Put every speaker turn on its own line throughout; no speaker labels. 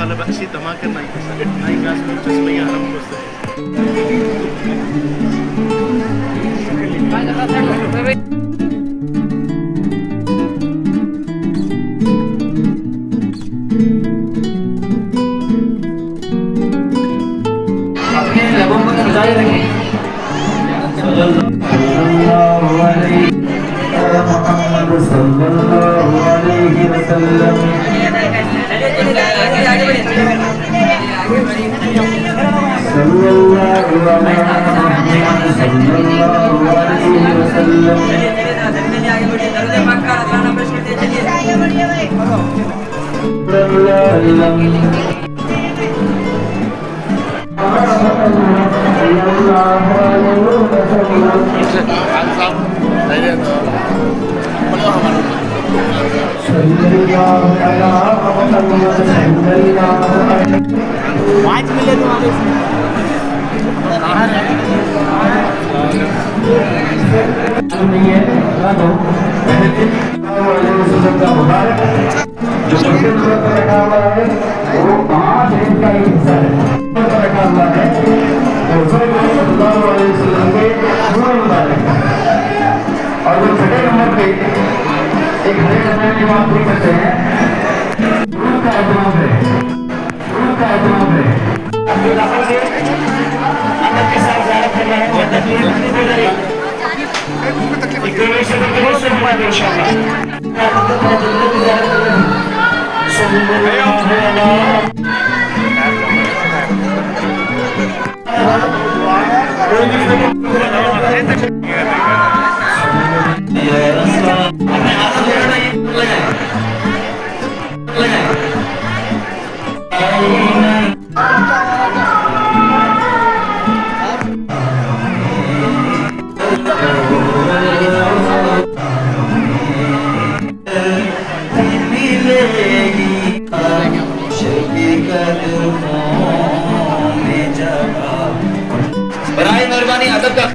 فلا بأس ما كان naik gas terus sebagai haram اور وہ چھٹے نمبر پہ ایک ہرے زمانے کی بات نہیں کرتے ہیں روح کا اہتمام ہے روح کا اہتمام ہے ادب کے ساتھ زیارت کرنا ہے اور تکلیف نہیں دے رہی ایک سے ہوا ہے انشاءاللہ برائے مہربانی ادب کا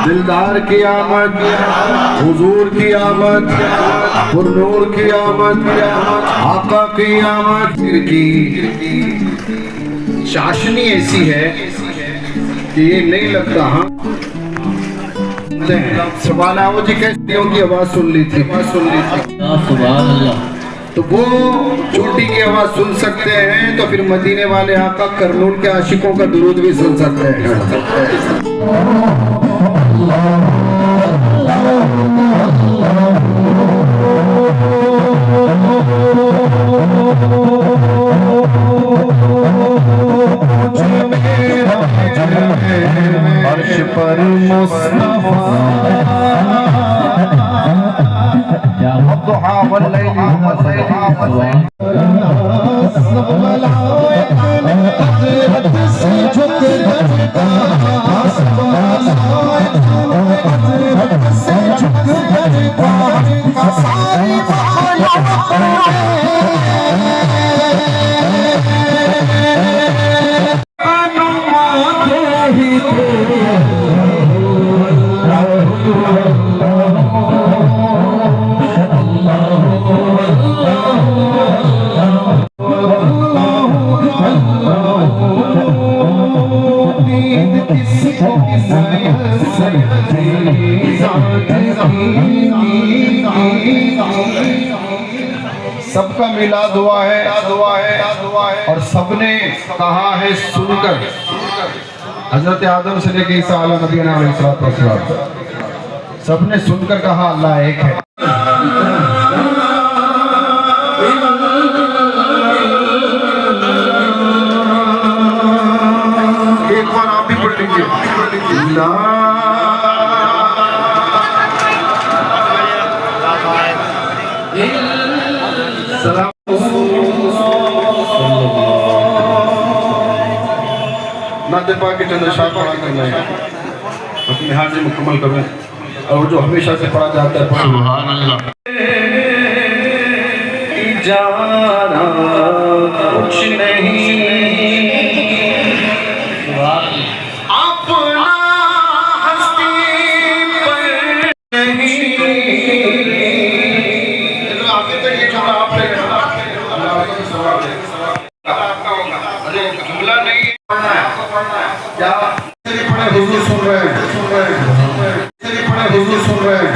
دلدار کی آمد، حضور کی آمد، پر نور کی آمد، آقا کی آمد کی چاشنی ایسی ہے کہ یہ نہیں لگتا. ہاں سبحان اللہ جی کیسیوں کی آواز سن لی تھی.
سبحان اللہ.
تو وہ چوٹی کی آواز سن سکتے ہیں تو پھر مدینے والے آقا کرنول کے عاشقوں کا درود بھی سن سکتے ہیں. عرش پر مصطفیٰ والضحى والليل والضحى سب کا میلاد ہوا ہے اور سب نے کہا ہے سن کر. حضرت آدم سے لے کے عیسیٰ علیہ نبینا علیہ السلام سب نے سن کر کہا اللہ ایک ہے. ایک بار آپ بھی پڑھ لیجیے. نعت پاک کے چند اشعار پڑھا کرنا ہے اپنے حاضر مکمل کریں اور جو ہمیشہ سے پڑھا جاتا ہے
سبحان اللہ.
جانا کچھ نہیں اپنا ہستی پر نہیں. آگے تک یہ جملہ آپ نے جملہ نہیں کیا پڑھے حضور سن رہے ہیں حضور سن رہے ہیں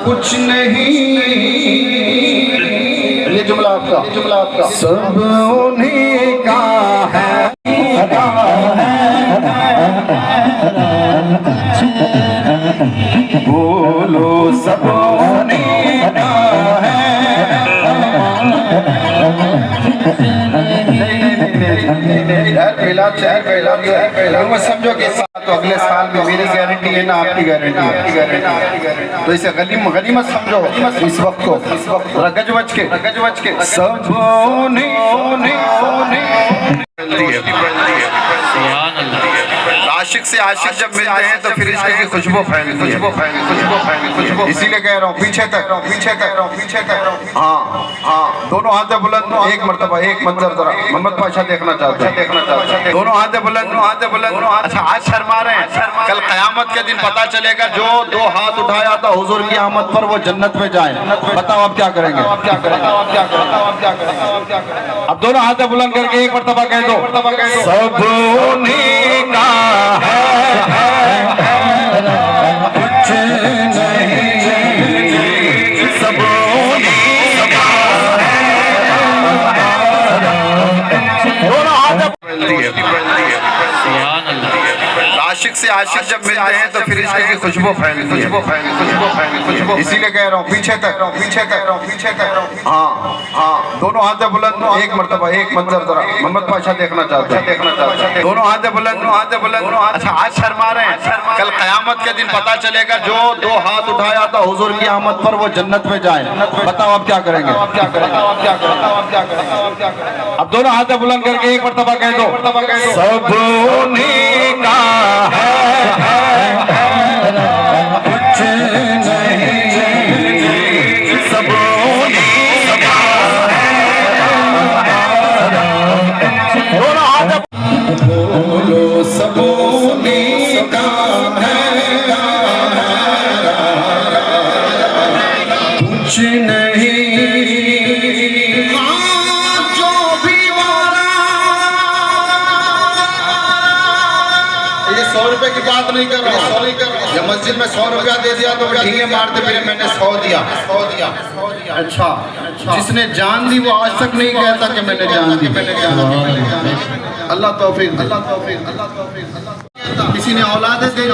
کچھ نہیں. یہ جملہ آپ کا سب انہیں کا ہے بولو سب انہیں کا ہے. سمجھو کہ تو اگلے سال میں میری گارنٹی ہے نا آپ کی گارنٹی ہے. تو اسے غنیمت سمجھو اس وقت کو گج وج کے سب عاشق سے عاشق جب ملتے ہیں تو پھر عشق کی خوشبو پھیلتی ہے. اسی لیے کہہ رہا ہوں پیچھے تک ہاں دونوں ہاتھ بلند. ایک مرتبہ ایک منظر ذرا محمد پاشا دیکھنا چاہتے ہیں. دونوں ہاتھ بلند. اچھا آج شرما رہے ہیں, کل قیامت کے دن پتا چلے گا جو دو ہاتھ اٹھایا تھا حضور کی آمد پر وہ جنت میں جائیں. بتاؤ اب کیا کریں گے؟ اب دونوں ہاتھ بلند کر کے ایک مرتبہ کہہ دو سب انہیں کا ہے کچھ نہیں سب عاشق سے عاشق جب ملتے ہیں تو پھر عشق کی خوشبو پھیلتی ہے. اسی لیے کہہ رہا ہوں پیچھے تک ہاں دونوں ہاتھ بلند. ایک مرتبہ ایک منظر ذرا محمد پاشا دیکھنا چاہتے ہیں. دونوں ہاتھ بلند. اچھا آج شرما رہے ہیں, کل قیامت کے دن پتا چلے گا جو دو ہاتھ اٹھایا تھا حضور کی آمد پر وہ جنت میں جائیں. بتاؤ اب کیا کریں گے؟ اب دونوں ہاتھ بلند کر کے ایک مرتبہ کہہ دو سب انہیں کا ہے کچھ نہیں سب انہیں کا ہے 100 روپے کی بات نہیں کر رہا ہوں. یا مسجد میں 100 روپیہ دے دیا تو ٹھیکے مارتے پھرے میں نے 100 دیا. اچھا جس نے جان دی وہ آج تک نہیں کہتا کہ میں نے جان دی. اللہ توفیق. کسی نے اولادیں دے دی,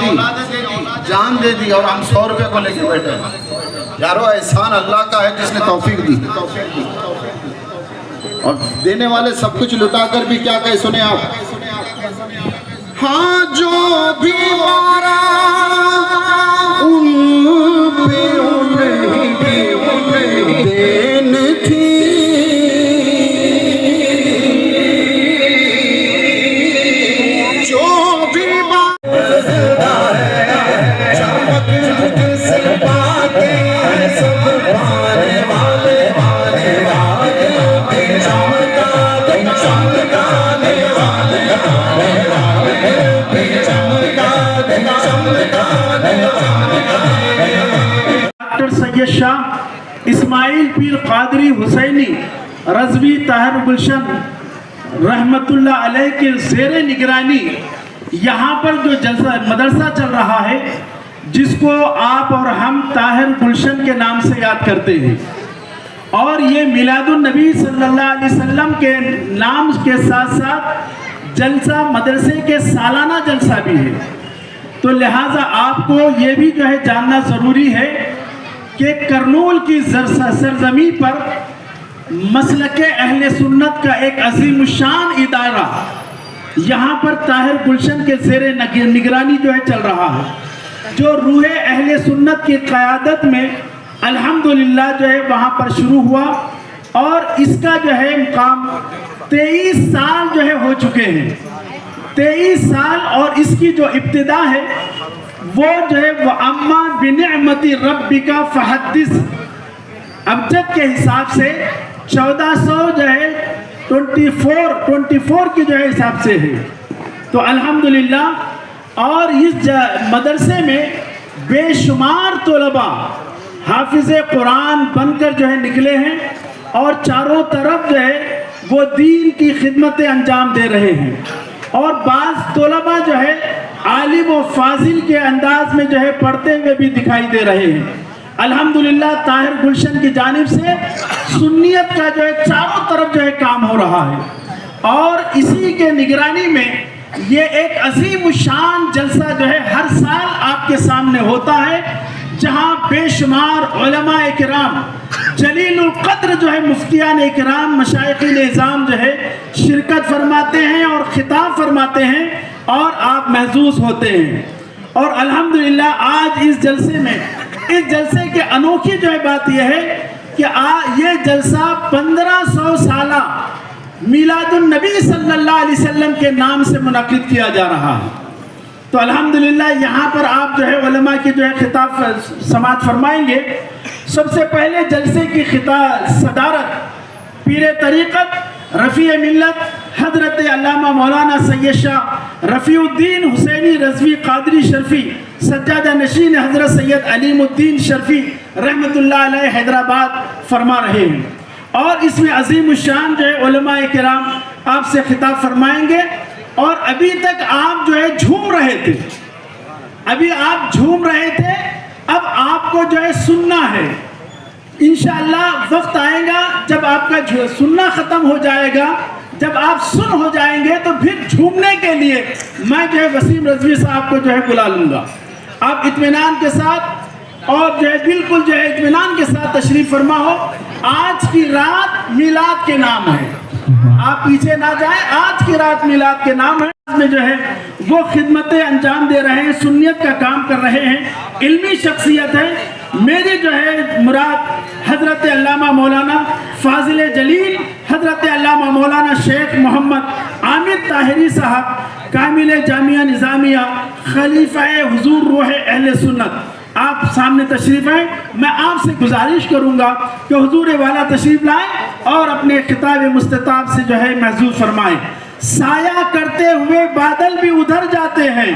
جان دے دی, اور ہم 100 روپے کو لے کے بیٹھے. یارو احسان اللہ کا ہے جس نے توفیق دی. اور دینے والے سب کچھ لٹا کر بھی کیا کہے سنیں آپ. ہاں جو بھی مارا ان پہ انہیں دین تھی, جو بھی مارا چمک سے باتیں سب پانے والے
ڈاکٹر سید شاہ اسماعیل پیر قادری حسینی رضوی طاہر گلشن رحمت اللہ علیہ کے زیر نگرانی یہاں پر جو جلسہ مدرسہ چل رہا ہے, جس کو آپ اور ہم طاہر گلشن کے نام سے یاد کرتے ہیں, اور یہ میلاد النبی صلی اللہ علیہ وسلم کے نام کے ساتھ ساتھ جلسہ مدرسے کے سالانہ جلسہ بھی ہے. تو لہٰذا آپ کو یہ بھی جو ہے جاننا ضروری ہے کہ کرنول کی سرزمین پر مسلک اہل سنت کا ایک عظیم الشان ادارہ یہاں پر طاہر گلشن کے زیر نگرانی جو ہے چل رہا ہے, جو روح اہل سنت کی قیادت میں الحمدللہ جو ہے وہاں پر شروع ہوا, اور اس کا جو ہے مقام 23 سال جو ہے ہو چکے ہیں. 23 سال, اور اس کی جو ابتدا ہے وہ جو ہے وَأَمَّا بِنِعْمَةِ رَبِّكَ فَحَدِّثْ ابجد کے حساب سے 1400 جو ہے 24 کی جو ہے حساب سے ہے. تو الحمدللہ, اور اس مدرسے میں بے شمار طلباء حافظ قرآن بن کر جو ہے نکلے ہیں, اور چاروں طرف جو ہے وہ دین کی خدمتیں انجام دے رہے ہیں, اور بعض طلباء جو ہے عالم و فاضل کے انداز میں جو ہے پڑھتے ہوئے بھی دکھائی دے رہے ہیں. الحمدللہ طاہر گلشن کی جانب سے سنیت کا جو ہے چاروں طرف جو ہے کام ہو رہا ہے, اور اسی کے نگرانی میں یہ ایک عظیم الشان جلسہ جو ہے ہر سال آپ کے سامنے ہوتا ہے, جہاں بے شمار علماء کرام جلیل القدر جو ہے مفتیان کرام مشائخین اعظام جو ہے شرکت فرماتے ہیں اور خطاب فرماتے ہیں, اور آپ محظوظ ہوتے ہیں. اور الحمدللہ آج اس جلسے میں, اس جلسے کے انوکھی جو ہے بات یہ ہے کہ یہ جلسہ 1500 سالہ میلاد النبی صلی اللہ علیہ وسلم کے نام سے منعقد کیا جا رہا ہے. تو الحمدللہ یہاں پر آپ جو ہے علماء کی جو ہے خطاب سماعت فرمائیں گے. سب سے پہلے جلسے کی صدارت پیر طریقت رفیع ملت حضرت علامہ مولانا سید شاہ رفیع الدین حسینی رضوی قادری شرفی سجادہ نشین حضرت سید علیم الدین شرفی رحمت اللہ علیہ حیدرآباد فرما رہے ہیں. اور اس میں عظیم الشان جو ہے علماء کرام آپ سے خطاب فرمائیں گے. اور ابھی تک آپ جو ہے جھوم رہے تھے, اب آپ کو جو ہے سننا ہے. انشاءاللہ وقت آئے گا جب آپ کا سننا ختم ہو جائے گا, جب آپ سن ہو جائیں گے تو پھر جھومنے کے لیے میں جو ہے وسیم رضوی صاحب کو جو ہے بلا لوں گا. آپ اطمینان کے ساتھ اور جو ہے بالکل جو ہے اطمینان کے ساتھ تشریف فرما ہو. آج کی رات میلاد کے نام ہے, آپ پیچھے نہ جائیں, آج کی رات میلاد کے نام ہے. میں جو ہے وہ خدمتیں انجام دے رہے ہیں, سنیت کا کام کر رہے ہیں, علمی شخصیت ہے. میری جو ہے مراد حضرت علامہ مولانا فاضل جلیل حضرت علامہ مولانا شیخ محمد عامر طاہری صاحب کامل جامعہ نظامیہ خلیفہ حضور روح اہل سنت آپ سامنے تشریف ہیں. میں آپ سے گزارش کروں گا کہ حضور والا تشریف لائیں اور اپنے خطاب مستطاب سے جو ہے محظوظ فرمائیں. سایہ کرتے ہوئے بادل بھی ادھر جاتے ہیں,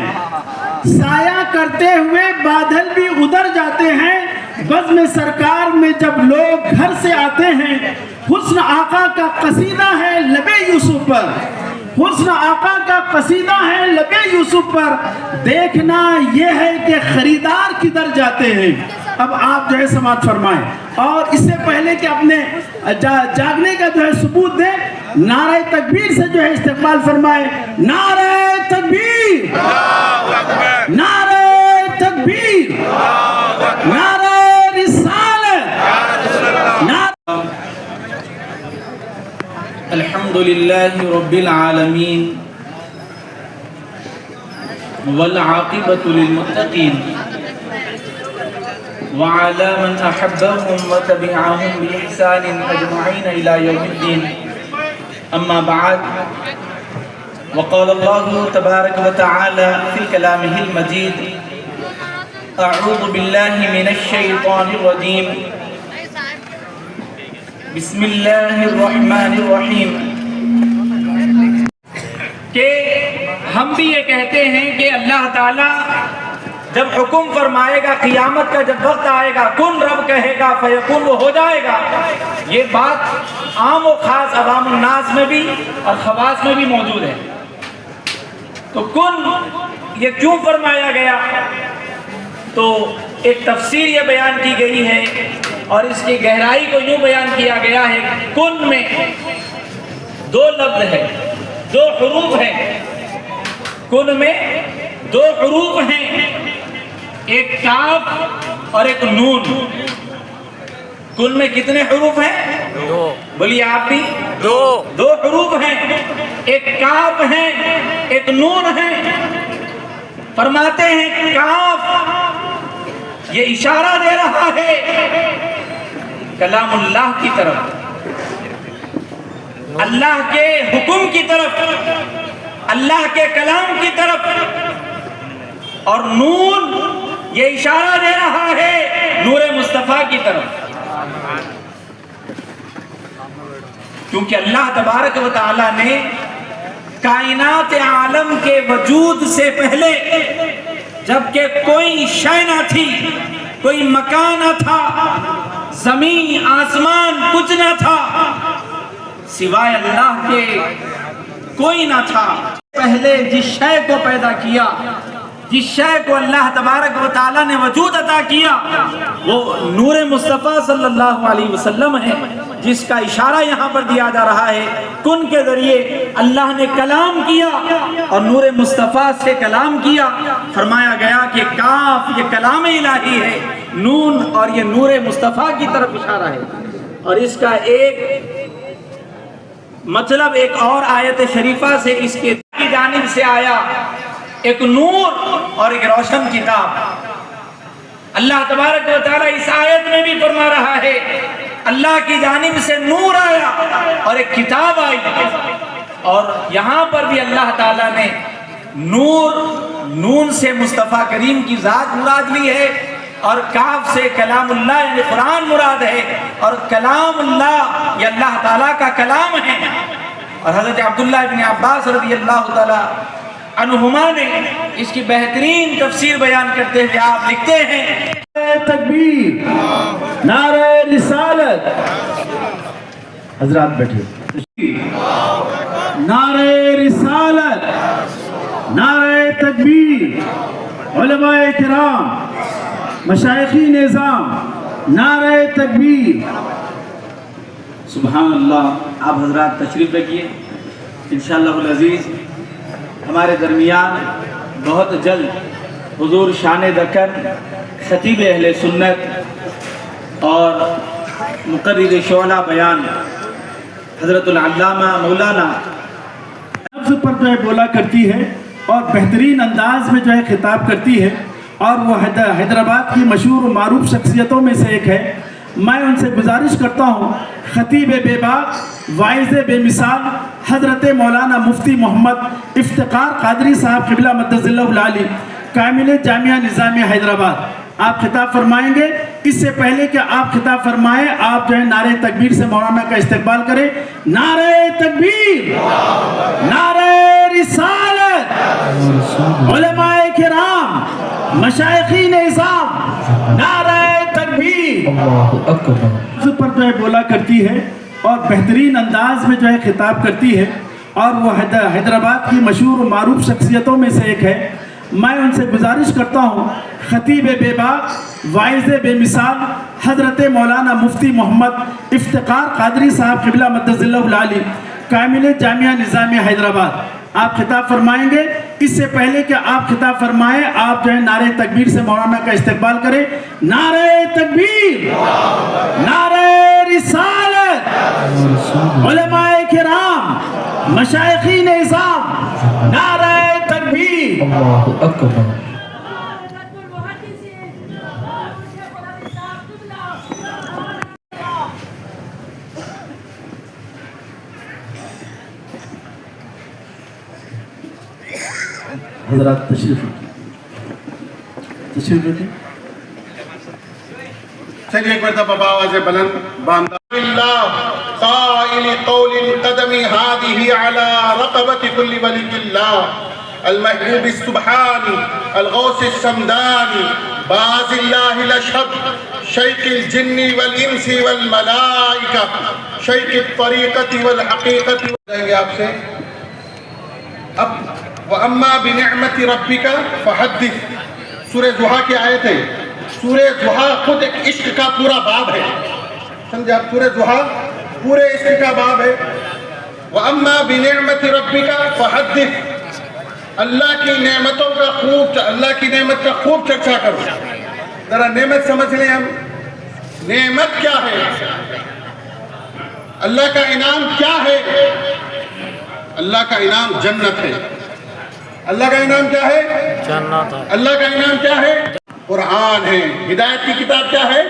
سایہ کرتے ہوئے بادل بھی ادھر جاتے ہیں. بزم سرکار میں جب لوگ گھر سے آتے ہیں, حسن آقا کا قصیدہ ہے لبے یوسف پر, حسن آقا کا قصیدہ ہے لبے یوسف پر، دیکھنا یہ ہے کہ خریدار کدھر جاتے ہیں۔ اب آپ جو ہے سماعت فرمائیں، اور اس سے پہلے کہ اپنے جاگنے کا جو ہے ثبوت دیں، نعرہ تکبیر سے جو ہے استقبال فرمائے۔ نعرہ تکبیر، نعرہ تکبیر، نعرہ رسالت، نعرہ
الحمدللہ رب العالمین والعاقبۃ للمتقین وعلى من أحبهم وتبعهم بإحسان أجمعين إلى يوم الدين أما بعد وقال الله تبارك وتعالى في كلامه المجيد أعوذ بالله من الشيطان الرجيم بسم اللہ الرحمن الرحیم کہ ہم بھی یہ کہتے ہیں کہ اللہ تعالیٰ جب حکم فرمائے گا، قیامت کا جب وقت آئے گا، کن رب کہے گا فیکون، وہ ہو جائے گا۔ یہ بات عام و خاص عوام الناس میں بھی اور خواص میں بھی موجود ہے۔ تو کن یہ کیوں فرمایا گیا؟ تو ایک تفسیر یہ بیان کی گئی ہے اور اس کی گہرائی کو یوں بیان کیا گیا ہے، کن میں دو لفظ ہے، دو حروف ہیں، کن میں دو حروف ہیں، ایک کاف اور ایک نون۔ کن میں کتنے حروف ہیں؟ دو۔ بولیے آپ بھی؟ دو حروف ہیں، ایک کاف ہے ایک نون ہے۔ فرماتے ہیں کاف یہ اشارہ دے رہا ہے کلام اللہ کی طرف، اللہ کے حکم کی طرف، اللہ کے کلام کی طرف، اور نون یہ اشارہ دے رہا ہے نور مصطفیٰ کی طرف، کیونکہ اللہ تبارک و تعالیٰ نے کائنات عالم کے وجود سے پہلے، جبکہ کوئی شے نہ تھی، کوئی مکان نہ تھا، زمین آسمان کچھ نہ تھا، سوائے اللہ کے کوئی نہ تھا، پہلے جس شے کو پیدا کیا، جس شے کو اللہ تبارک و تعالیٰ نے وجود عطا کیا، وہ نور مصطفیٰ صلی اللہ علیہ وسلم ہے، جس کا اشارہ یہاں پر دیا جا رہا ہے۔ کن کے ذریعے اللہ نے کلام کیا اور نور مصطفیٰ سے کلام کیا۔ فرمایا گیا کہ کاف یہ کلام الہی ہے، نون اور یہ نور مصطفیٰ کی طرف اشارہ ہے۔ اور اس کا ایک مطلب ایک اور آیت شریفہ سے اس کی جانب سے آیا، ایک نور اور ایک روشن کتاب۔ اللہ تبارک و تعالیٰ اس آیت میں بھی فرما رہا ہے اللہ کی جانب سے نور آیا اور ایک کتاب آئی، اور یہاں پر بھی اللہ تعالیٰ نے نور، نون سے مصطفیٰ کریم کی ذات مراد لی ہے، اور کاف سے کلام اللہ یعنی قرآن مراد ہے، اور کلام اللہ یہ اللہ تعالیٰ کا کلام ہے۔ اور حضرت عبداللہ بن عباس رضی اللہ تعالیٰ عنہما نے اس کی بہترین تفسیر بیان کرتے ہوئے آپ لکھتے ہیں،
نعرہ تکبیر، نعرہ رسالت، حضرات بیٹھے، نعرہ رسالت، نعرہ تکبیر، علماء کرام، مشائخین نظام، نعرہ تکبیر۔ سبحان اللہ۔ آپ حضرات تشریف رکھیے، انشاءاللہ العزیز ہمارے درمیان بہت جلد حضور شان ذکر خطیب اہل سنت اور مقرر شعلہ بیان حضرت العلامہ مولانا لفظ پر جو ہے بولا کرتی ہے اور بہترین انداز میں جو ہے خطاب کرتی ہے، اور وہ حیدرآباد کی مشہور و معروف شخصیتوں میں سے ایک ہے۔ میں ان سے گزارش کرتا ہوں، خطیب بے باک، واعظ بے مثال حضرت مولانا مفتی محمد افتخار قادری صاحب قبلہ مدد اللہ العالی، کامل جامعہ نظامیہ حیدرآباد، آپ خطاب فرمائیں گے۔ اس سے پہلے کہ آپ خطاب فرمائیں، آپ جو ہے نعرہ تکبیر سے مولانا کا استقبال کریں۔ نعرہ تکبیر، نعرہ رسالت، علماء کرام، مشائخین نظام، نعرہ تکبیر۔ اس پر جو ہے بولا کرتی ہے اور بہترین انداز میں جو ہے خطاب کرتی ہے، اور وہ حیدرآباد کی مشہور و معروف شخصیتوں میں سے ایک ہے. میں ان سے گزارش کرتا ہوں خطیب بے باک واعظ بے مثال حضرت مولانا مفتی محمد افتخار قادری صاحب قبلہ مدد اللہ العالی کامل جامعہ نظامیہ حیدرآباد آپ خطاب فرمائیں گے. اس سے پہلے کہ آپ خطاب فرمائیں آپ جو ہے نعرہ تکبیر سے مولانا کا استقبال کریں. نعرہ تکبیر، نعرہ رسالت، علماء کرام، مشائخین اعظام، نعرہ تکبیر.
اللہ اکبر.
حضرات تشریف رکھیں.
چلیے ایک مرتبہ آواز بلند باندھا اللہ قائل قول قدم هذه على رقبة كل ولي الله المحبوب السبحاني الغوث السمداني باز الله الأشهب شيخ الجن والإنس والملائكة شيخ الطريقة والحقيقة. آپ سے اب وَأَمَّا بِنِعْمَةِ رَبِّكَ فَحَدِّث سورہ ضحیٰ کی آیت ہے. سورہ ضحیٰ خود ایک عشق کا پورا باب ہے. سمجھے آپ؟ سورہ ضحیٰ پورے عشق کا باب ہے. وَأَمَّا بِنِعْمَةِ رَبِّكَ فَحَدِّث اللہ کی نعمتوں کا اللہ کی نعمت کا خوب چرچا کرو. ذرا نعمت سمجھ لیں ہم. نعمت کیا ہے؟ اللہ کا انعام کیا ہے؟ اللہ کا انعام جنت ہے. اللہ کا انعام کیا ہے؟ جنت ہے. اللہ کا انعام کیا ہے؟ قرآن ہے. ہدایت کی کتاب کیا ہے؟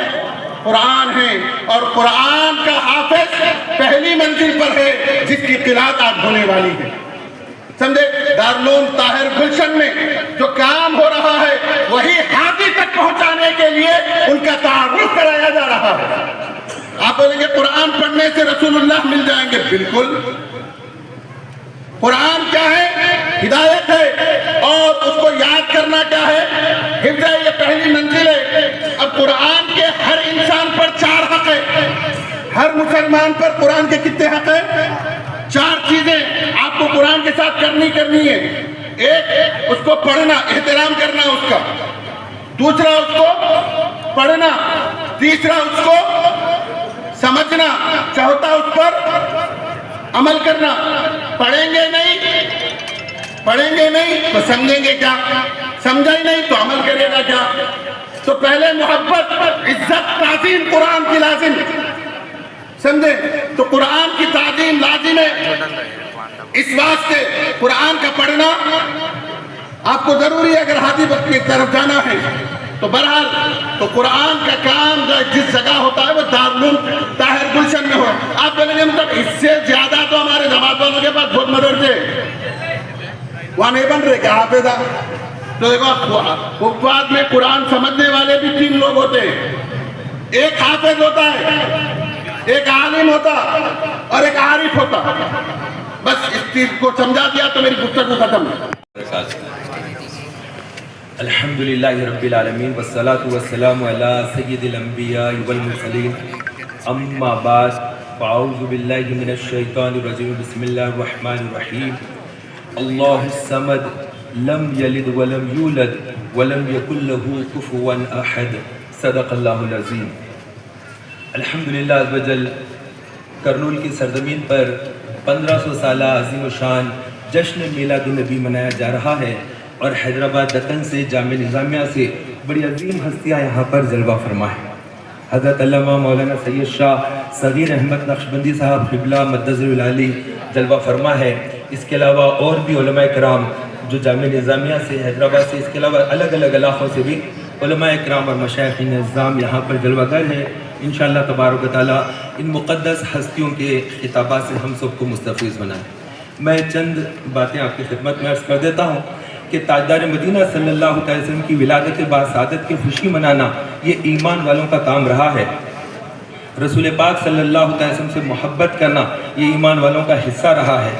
قرآن ہے. اور قرآن کا حافظ پہلی منزل پر ہے جس کی قرأت آج ہونے والی ہے. سمجھے؟ دارالعلوم طاہر گلشن میں جو کام ہو رہا ہے وہی حافظ تک پہنچانے کے لیے ان کا تعارف کرایا جا رہا ہے. آپ بولیں گے قرآن پڑھنے سے رسول اللہ مل جائیں گے. بالکل. قرآن کیا ہے؟ ہدایت ہے. اور اس کو یاد کرنا کیا ہے؟ حفظ ہے. یہ پہلی منزل ہے. اب قرآن کے ہر انسان پر 4 حق ہے. ہر مسلمان پر قرآن کے کتنے حق ہیں؟ 4 چیزیں آپ کو قرآن کے ساتھ کرنی ہے. ایک، اس کو پڑھنا، احترام کرنا اس کا. دوسرا، اس کو پڑھنا. تیسرا، اس کو سمجھنا، چوتھا اس پر عمل کرنا. پڑھیں گے نہیں تو سمجھیں گے کیا؟ سمجھا ہی نہیں تو عمل کرے گا کیا؟ تو پہلے محبت، عزت، تعظیم قرآن کی لازم. سمجھے؟ تو قرآن کی تعظیم لازم ہے. اس واسطے قرآن کا پڑھنا آپ کو ضروری ہے. اگر ہاتھی وقت کی طرف جانا ہے تو بہرحال تو قرآن کا کام جس جگہ ہوتا ہے وہ دارالعلوم طاہر گلشن میں ہو. آپ بولیں گے مطلب اس سے زیادہ تو ہمارے جماعت والوں کے پاس بہت مدرسے وہاں نہیں بن رہے کیا حافظہ؟ تو دیکھو حفاظ میں قرآن سمجھنے والے بھی 3 لوگ ہوتے ہیں. ایک حافظ ہوتا ہے، ایک عالم ہوتا اور ایک عارف ہوتا. بس اس چیز کو سمجھا دیا تو میری گفتگو ختم ہے.
الحمدللہ رب العالمین والصلاة والسلام علی سید الانبیاء والمرسلین. اما بعد فاعوذ باللہ من الشیطان الرجیم. بسم اللہ الرحمن الرحیم. اللہ الصمد لم یلد ولم یولد ولم یکن له کفوا احد. صدق اللہ العظیم. الحمدللہ عز وجل کرنول کی سرزمین پر 1500 سالہ عظیم و شان جشن میلاد النبی منایا جا رہا ہے. اور حیدرآباد دکن سے جامعہ نظامیہ سے بڑی عظیم ہستیاں یہاں پر جلوہ فرما ہے. حضرت علامہ مولانا سید شاہ صغیر احمد نقشبندی صاحب قبلہ مدد العالی جلوہ فرما ہے. اس کے علاوہ اور بھی علماء کرام جو جامعہ نظامیہ سے حیدرآباد سے، اس کے علاوہ الگ الگ علاقوں سے بھی علماء کرام اور مشائخین اعظام یہاں پر جلوہ گر ہیں. انشاءاللہ تبارک و تعالیٰ ان مقدس ہستیوں کے خطابات سے ہم سب کو مستفیض بنائیں. میں چند باتیں آپ کی خدمت میں عرض کر دیتا ہوں کہ تاجدار مدینہ صلی اللہ علیہ وسلم کی ولادت باسعادت کی خوشی منانا یہ ایمان والوں کا کام رہا ہے. رسول پاک صلی اللہ علیہ وسلم سے محبت کرنا یہ ایمان والوں کا حصہ رہا ہے.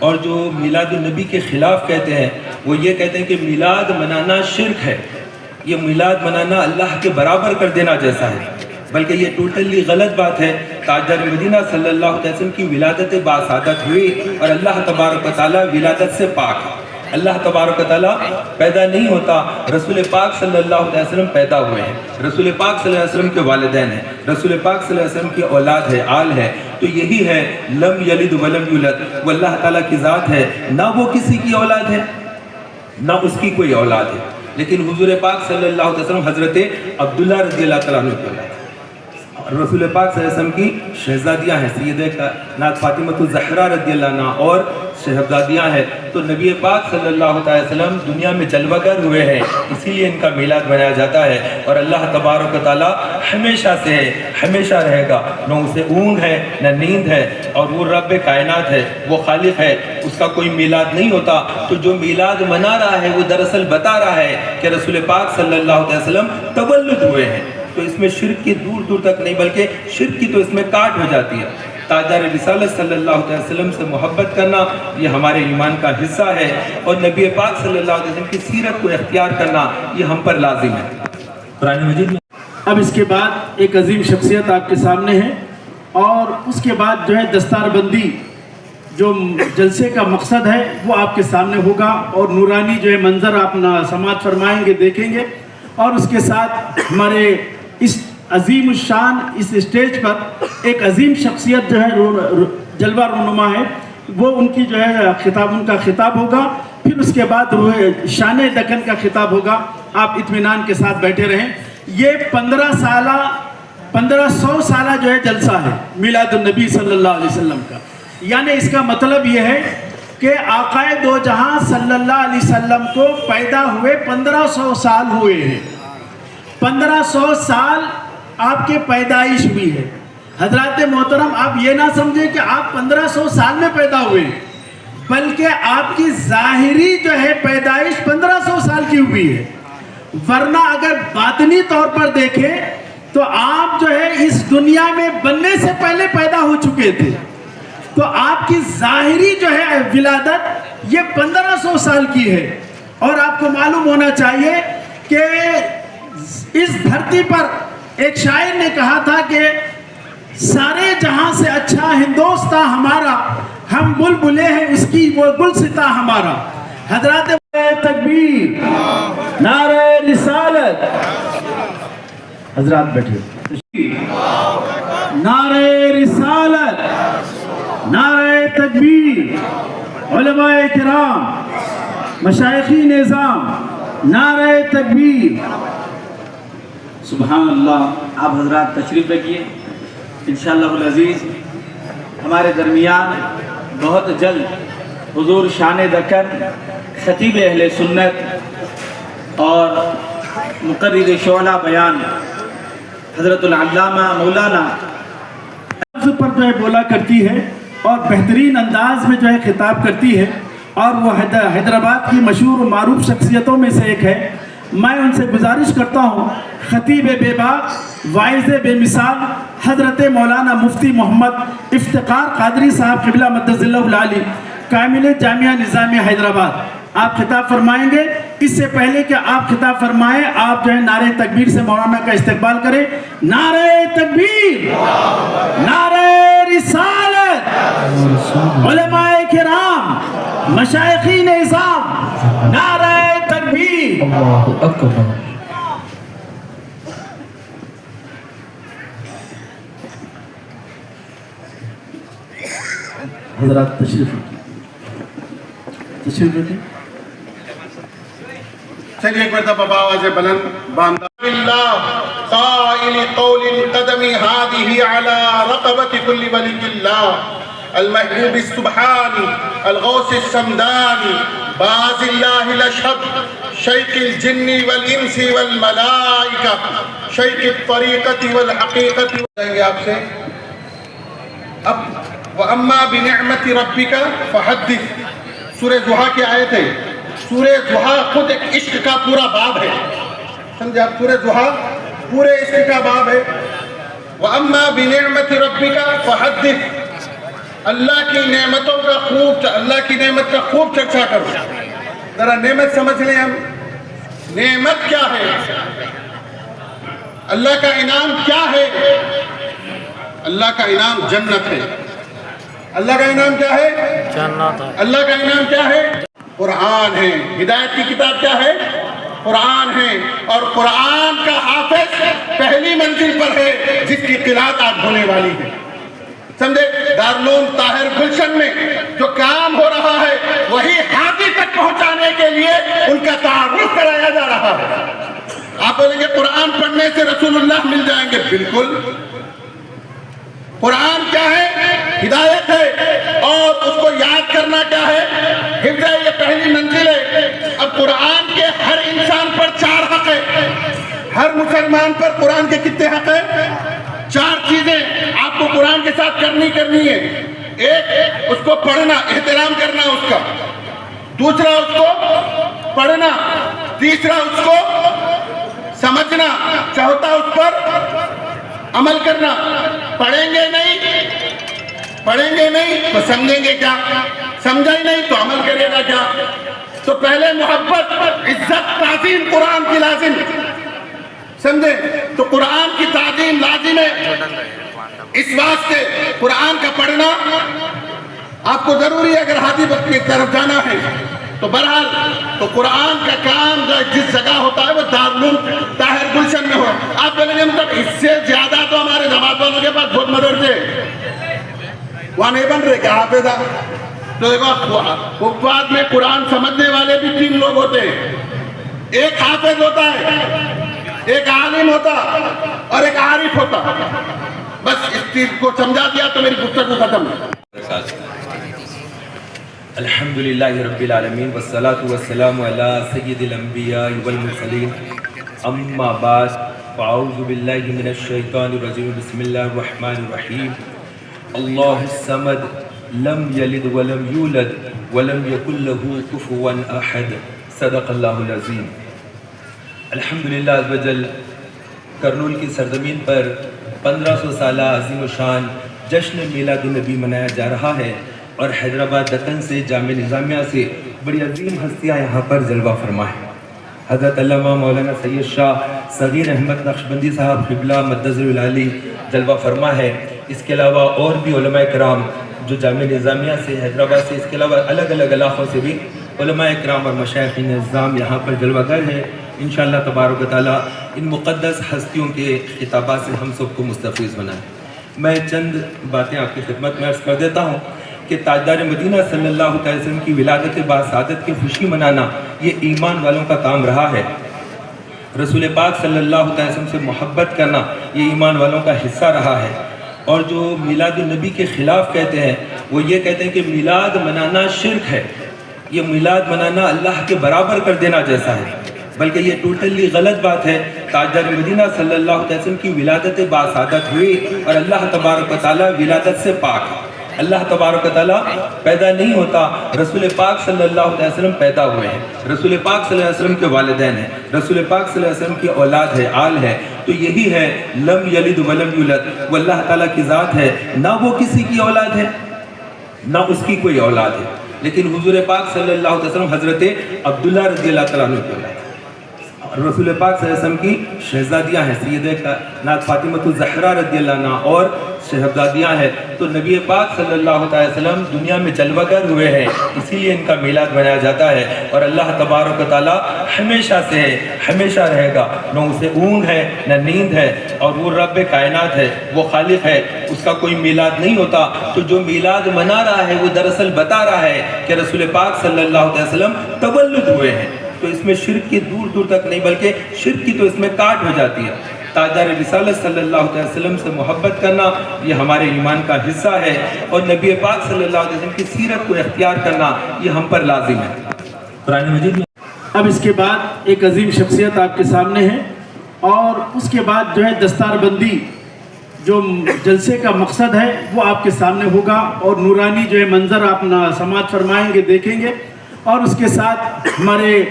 اور جو میلاد النبی کے خلاف کہتے ہیں وہ یہ کہتے ہیں کہ میلاد منانا شرک ہے. یہ میلاد منانا اللہ کے برابر کر دینا جیسا ہے. بلکہ یہ ٹوٹلی غلط بات ہے۔ تاجدار مدینہ صلی اللہ علیہ وسلم کی ولادت باسعادت ہوئی اور اللہ تبارک و تعالیٰ ولادت سے پاک ہے۔ اللہ تبارک و تعالیٰ پیدا نہیں ہوتا، رسول پاک صلی اللہ علیہ وسلم پیدا ہوئے ہیں، رسول پاک صلی اللہ علیہ وسلم کے والدین ہیں، رسول پاک صلی اللہ علیہ وسلم کی اولاد ہے، آل ہے، تو یہی ہے لم یلد ولم یولد، وہ اللہ تعالیٰ کی ذات ہے، نہ وہ کسی کی اولاد ہے نہ اس کی کوئی اولاد ہے، لیکن حضور پاک صلی اللہ علیہ وسلم حضرت عبداللہ رضی اللہ تعالیٰ عنہ کی اولاد ہے۔ رسول پاک صلی اللہ علیہ وسلم کی شہزادیاں ہیں، سیدہ فاطمہ الزہرا رضی اللہ عنہ اور شہزادیاں ہیں، تو نبی پاک صلی اللہ علیہ وسلم دنیا میں جلوہ گر ہوئے ہیں، اسی لیے ان کا میلاد منایا جاتا ہے۔ اور اللہ تبارک و تعالیٰ ہمیشہ سے ہے، ہمیشہ رہے گا، نہ اسے اونگ ہے نہ نیند ہے، اور وہ رب کائنات ہے، وہ خالق ہے، اس کا کوئی میلاد نہیں ہوتا۔ تو جو میلاد منا رہا ہے وہ دراصل بتا رہا ہے کہ رسول پاک صلی اللہ علیہ وسلم تولد ہوئے ہیں، تو اس میں شرک کی دور دور تک نہیں بلکہ شرک کی تو اس میں کاٹ ہو جاتی ہے۔ تاجدار رسالت صلی اللہ علیہ وسلم سے محبت کرنا یہ ہمارے ایمان کا حصہ ہے، اور نبی پاک صلی اللہ علیہ وسلم کی سیرت کو اختیار کرنا یہ ہم پر لازم ہے۔ قرآن مجید میں
اب اس کے بعد ایک عظیم شخصیت آپ کے سامنے ہے، اور اس کے بعد جو ہے دستار بندی جو جلسے کا مقصد ہے وہ آپ کے سامنے ہوگا، اور نورانی جو ہے منظر آپ سماعت فرمائیں گے، دیکھیں گے، اور اس کے ساتھ ہمارے اس عظیم الشان اس اسٹیج پر ایک عظیم شخصیت جو ہے جلوہ رونما ہے، وہ ان کی جو ہے ان کا خطاب ہوگا، پھر اس کے بعد شان دکن کا خطاب ہوگا۔ آپ اطمینان کے ساتھ بیٹھے رہیں۔ یہ 1500 سالہ جو ہے جلسہ ہے میلاد النبی صلی اللہ علیہ وسلم کا، یعنی اس کا مطلب یہ ہے کہ آقا دو جہاں صلی اللہ علیہ وسلم کو پیدا ہوئے 1500 سال ہوئے ہیں۔ 1500 سال آپ کے پیدائش ہوئی ہے۔ حضرات محترم، آپ یہ نہ سمجھیں کہ آپ 1500 سال میں پیدا ہوئے، بلکہ آپ کی ظاہری جو ہے پیدائش 1500 سال کی ہوئی ہے، ورنہ اگر باطنی طور پر دیکھیں تو آپ جو ہے اس دنیا میں بننے سے پہلے پیدا ہو چکے تھے۔ تو آپ کی ظاہری جو ہے ولادت یہ 1500 سال کی ہے، اور آپ کو معلوم ہونا چاہیے کہ اس دھرتی پر ایک شاعر نے کہا تھا کہ سارے جہاں سے اچھا ہندوستاں ہمارا، ہم بلبلے ہیں اس کی وہ گلستاں ہمارا۔ حضرات تکبیر، نعرہ رسالت، حضرات بیٹھے، نعرہ رسالت، نعرہ تکبیر، علماء کرام، مشائخی نظام، نعرہ تکبیر۔
سبحان اللہ۔ آپ حضرات تشریف رکھیے۔ انشاءاللہ العزیز ہمارے درمیان بہت جلد حضور شان دکن، خطیب اہل سنت اور مقرر شعلہ بیان حضرت العلامہ مولانا
لفظ پر جو ہے بولا کرتی ہے، اور بہترین انداز میں جو ہے خطاب کرتی ہے، اور وہ حیدرآباد کی مشہور و معروف شخصیتوں میں سے ایک ہے۔ میں ان سے گزارش کرتا ہوں، خطیب بے باک، واعظ بے مثال حضرت مولانا مفتی محمد افتخار قادری صاحب قبلہ مدد اللہ العالی، کامل جامعہ نظامیہ حیدرآباد، آپ خطاب فرمائیں گے۔ اس سے پہلے کہ آپ خطاب فرمائیں، آپ جو ہے نعرہ تکبیر سے مولانا کا استقبال کریں۔ نعرہ تکبیر، نعرہ رسالت، علماء کرام، مشائخین نظام، نعرہ تکبیر۔
اللہ اکبر۔
حضرات تشریف رکھیں۔
چلیے ایک مرتبہ آواز بلند باندھا باللہ قائل قول قدم هذه على رقبة كل ولي الله المحبوب السبحاني الغوث السمداني باز الله الأشهد شيخ الجن والإنس والملائكة شيخ الطريقة والحقيقة آپ سے اب وَأَمَّا بِنِعْمَةِ رَبِّكَ فَحَدِّث سورہ ضحیٰ کی آیت ہے۔ سورہ ضحیٰ خود ایک عشق کا پورا باب ہے، سمجھے آپ؟ سورہ ضحیٰ پورے عشق کا باب ہے۔ وَأَمَّا بِنِعْمَةِ رَبِّكَ فَحَدِّث اللہ کی نعمتوں کا اللہ کی نعمت کا خوب چرچا کرو۔ ذرا نعمت سمجھ لیں ہم، نعمت کیا ہے؟
اللہ کا انعام کیا ہے؟ اللہ کا انعام جنت ہے. اللہ کا انعام کیا ہے؟ جنت ہے. اللہ کا انعام کیا ہے؟ قرآن ہے. ہدایت کی کتاب کیا ہے؟ قرآن ہے. اور قرآن کا حافظ پہلی منزل پر ہے جس کی قرأت آج ہونے والی ہے. سمجھے؟ دارالعلوم طاہر گلشن میں جو کام ہو رہا ہے وہی حافظ تک پہنچانے کے لیے ان کا تعارف کرایا جا رہا ہے. آپ بولیں گے قرآن پڑھنے سے رسول اللہ مل جائیں گے. بالکل. قرآن کیا ہے؟ ہدایت ہے. اور اس کو یاد کرنا کیا ہے؟ حفظ ہے. یہ پہلی منزل ہے. اب قرآن کے ہر انسان پر 4 حق ہے. ہر مسلمان پر قرآن کے کتنے حق ہیں؟ 4 چیزیں آپ کو قرآن کے ساتھ کرنی ہے. ایک، اس کو پڑھنا، احترام کرنا اس کا. دوسرا، اس کو پڑھنا. تیسرا، اس کو سمجھنا. چوتھا، اس پر عمل کرنا. پڑھیں گے نہیں تو سمجھیں گے کیا؟ سمجھا ہی نہیں تو عمل کرے گا کیا؟ تو پہلے محبت، عزت، تعظیم قرآن کی لازم. سمجھے؟ تو قرآن کی تعظیم لازم ہے. اس واسطے قرآن کا پڑھنا آپ کو ضروری ہے. اگر ہاتھی وقت کی طرف جانا ہے تو بہرحال تو قرآن کا کام جس جگہ ہوتا ہے وہ دارالعلوم طاہر گلشن میں ہو. آپ بولیں گے مطلب اس سے زیادہ تو ہمارے جماعت والوں کے پاس بہت مدرسے وہاں نہیں بن رہے کیا حافظہ؟ تو دیکھو حفاظ میں قرآن سمجھنے والے بھی 3 لوگ ہوتے ہیں. ایک حافظ ہوتا ہے، ایک عالم ہوتا اور ایک عارف ہوتا. بس اس چیز کو سمجھا دیا تو میری گفتگو ختم.
الحمدللہ رب العالمین والصلاة والسلام علی سید الانبیاء والمرسلین. اما بعد فاعوذ باللہ من الشیطان الرجیم. بسم اللہ الرحمن الرحیم. اللہ الصمد لم یلد ولم یولد ولم یکن له کفوا احد. صدق اللہ العظیم. الحمدللہ عز وجل کرنول کی سرزمین پر 1500 سالہ عظیم و شان جشن میلاد النبی منایا جا رہا ہے. اور حیدرآباد دکن سے جامعہ نظامیہ سے بڑی عظیم ہستیاں یہاں پر جلوہ فرما ہے. حضرت علامہ مولانا سید شاہ صغیر احمد نقشبندی صاحب قبلہ مدظر العالی جلوہ فرما ہے. اس کے علاوہ اور بھی علماء کرام جو جامعہ نظامیہ سے حیدرآباد سے، اس کے علاوہ الگ الگ علاقوں سے بھی علماء کرام اور مشائخ نظام یہاں پر جلوہ گر ہیں. انشاءاللہ تبارک و تعالیٰ ان مقدس ہستیوں کے خطابات سے ہم سب کو مستفیض بنائیں. میں چند باتیں آپ کی خدمت میں عرض کر دیتا ہوں کہ تاجدار مدینہ صلی اللہ علیہ وسلم کی ولادت باسعادت کی خوشی منانا یہ ایمان والوں کا کام رہا ہے. رسول پاک صلی اللہ علیہ وسلم سے محبت کرنا یہ ایمان والوں کا حصہ رہا ہے. اور جو میلاد النبی کے خلاف کہتے ہیں وہ یہ کہتے ہیں کہ میلاد منانا شرک ہے. یہ میلاد منانا اللہ کے برابر کر دینا جیسا ہے، بلکہ یہ ٹوٹلی غلط بات ہے. تاجدار مدینہ صلی اللہ علیہ وسلم کی ولادت باسعادت ہوئی اور اللہ تبارک و تعالیٰ ولادت سے پاک ہے. اللہ تبارک و تعالیٰ پیدا نہیں ہوتا، رسول پاک صلی اللہ علیہ وسلم پیدا ہوئے ہیں. رسول پاک صلی اللہ علیہ وسلم کے والدین ہیں، رسول پاک صلی اللہ علیہ وسلم کی اولاد ہے، آل ہے. تو یہی ہے لم یلد ولم یولد. وہ اللہ تعالیٰ کی ذات ہے، نہ وہ کسی کی اولاد ہے نہ اس کی کوئی اولاد ہے. لیکن حضور پاک صلی اللہ علیہ وسلم حضرت عبداللہ رضی اللہ تعالیٰ عنہ کی اولاد ہے. رسول پاک صلی اللہ علیہ وسلم کی شہزادیاں ہیں، سیدہ کائنات فاطمۃ الزہرا رضی اللہ عنہا اور شہزادیاں ہیں. تو نبی پاک صلی اللہ علیہ وسلم دنیا میں جلوہ گر ہوئے ہیں، اسی لیے ان کا میلاد منایا جاتا ہے. اور اللہ تبارک و تعالیٰ ہمیشہ سے ہے، ہمیشہ رہے گا. نہ اسے اونگ ہے نہ نیند ہے، اور وہ رب کائنات ہے، وہ خالق ہے، اس کا کوئی میلاد نہیں ہوتا. تو جو میلاد منا رہا ہے وہ دراصل بتا رہا ہے کہ رسول پاک صلی اللہ علیہ وسلم تولد ہوئے ہیں. تو اس میں شرک کی دور دور تک نہیں، بلکہ شرک کی تو اس میں کاٹ ہو جاتی ہے. تاجدار رسالت صلی اللہ علیہ وسلم سے محبت کرنا یہ ہمارے ایمان کا حصہ ہے، اور نبی پاک صلی اللہ علیہ وسلم کی سیرت کو اختیار کرنا یہ ہم پر لازم ہے. قرآن مجید میں
اب اس کے بعد ایک عظیم شخصیت آپ کے سامنے ہے، اور اس کے بعد جو ہے دستار بندی جو جلسے کا مقصد ہے وہ آپ کے سامنے ہوگا، اور نورانی جو ہے منظر آپ سماعت فرمائیں گے، دیکھیں گے. اور اس کے ساتھ ہمارے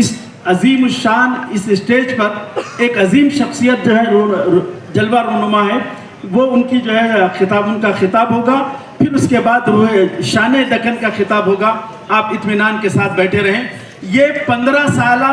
اس عظیم الشان اس اسٹیج پر ایک عظیم شخصیت جو ہے جلوہ رونما ہے، وہ ان کی جو ہے ان کا خطاب ہوگا. پھر اس کے بعد شان دکن کا خطاب ہوگا. آپ اطمینان کے ساتھ بیٹھے رہیں. یہ 15 سالہ